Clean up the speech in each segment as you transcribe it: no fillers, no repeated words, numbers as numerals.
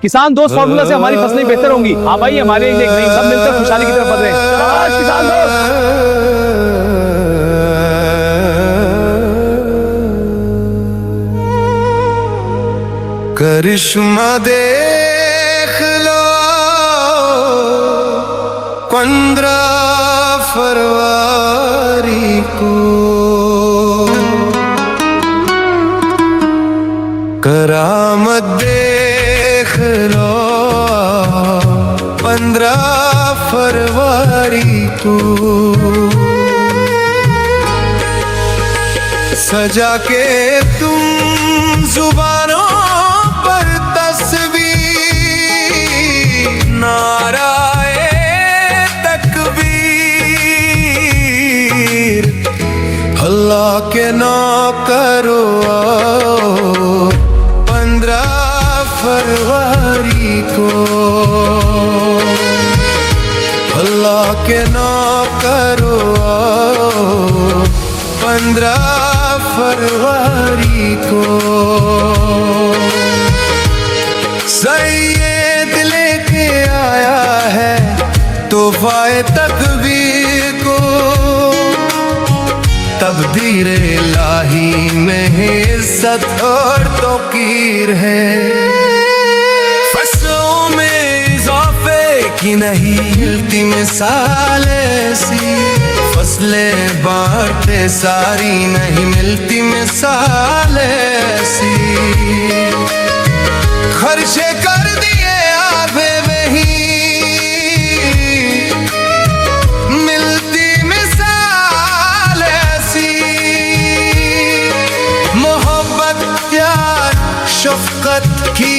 किसान दोस्त फॉर्मूला से हमारी फसलें बेहतर होंगी। हाँ भाई, हमारे एक नहीं, सब मिलकर खुशहाली की तरफ बढ़ रहे हैं। शाबाश किसान दोस्त। करिश्मा देख लो 15 फरवरी को, करामत देख लो 15 फरवरी को, सजा के तुम जुबानों पर तस्वीर, नाराए तकबीर, अल्लाह के नौकरो 15 फरवरी को, अल्लाह के नौकरो 15 फरवरी को। सैयद लेके आया है तोहफाए तकबीर को, तकदीर इलाही में इज्जत और तौकीर है। फसलों में इजाफे की नहीं मिलती मिसाल ऐसी, फसलें बांटते सारी नहीं मिलती मिसाल ऐसी, खर्चे कर दिए आधे वही मिलती मिसाल ऐसी, मोहब्बत प्यार शफकत की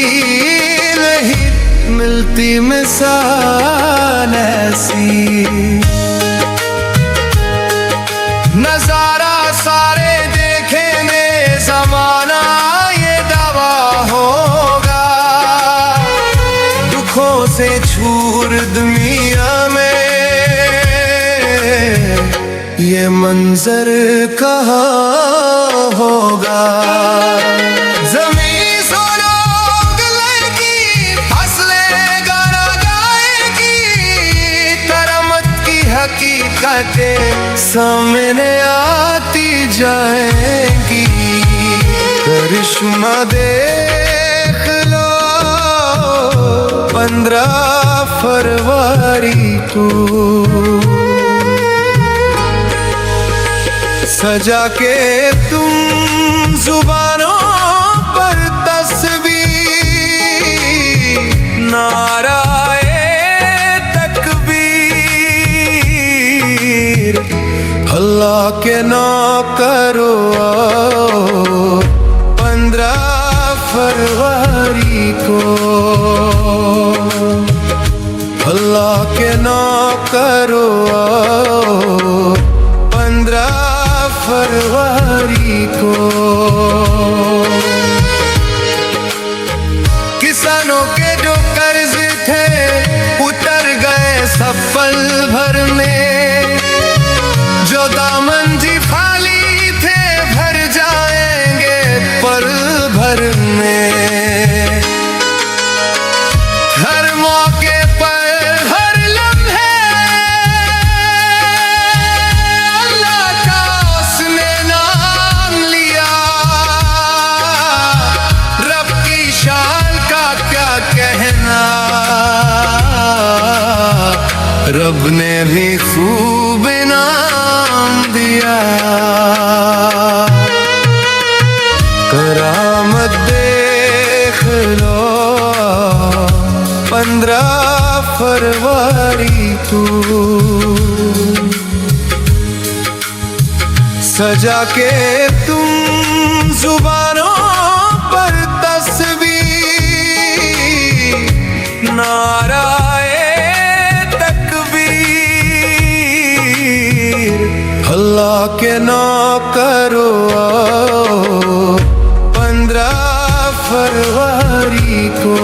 नहीं मिलती मिसाल ऐसी। नजारा सारे देखेंगे जमाना ये दावा होगा, दुखों से छूर दुनिया में ये मंजर कहाँ होगा। जमीन सोना गलेगी, फसलें गाना गाएगी, करमत की हकीकतें सामने आती जाएंगी। करिश्मा देख लो 15 फरवरी को, सजा के तुम जुबानों पर तस्वीर, नाराए तकबीर, अल्लाह के नौकरो 15 फरवरी को, अल्लाह के नौकरो 15 फरवरी को। किसानों के जो कर्ज थे उतर गए सब पल भर में, जो दामन जी खाली थे भर जाएंगे पल भर में। हर मौके पर हर लम्हे अल्लाह का उसने नाम लिया, रब की शान का क्या कहना, रब ने भी खूब इनाम दिया। करामत देख लो 15 फरवरी को, सजा के तुम जुबानों पर तस्वीर, नाराए तकबीर, अल्लाह के नौकरो 15 फरवरी को,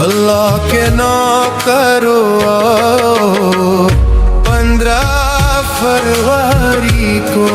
अल्लाह के नौकरो 15 फरवरी को।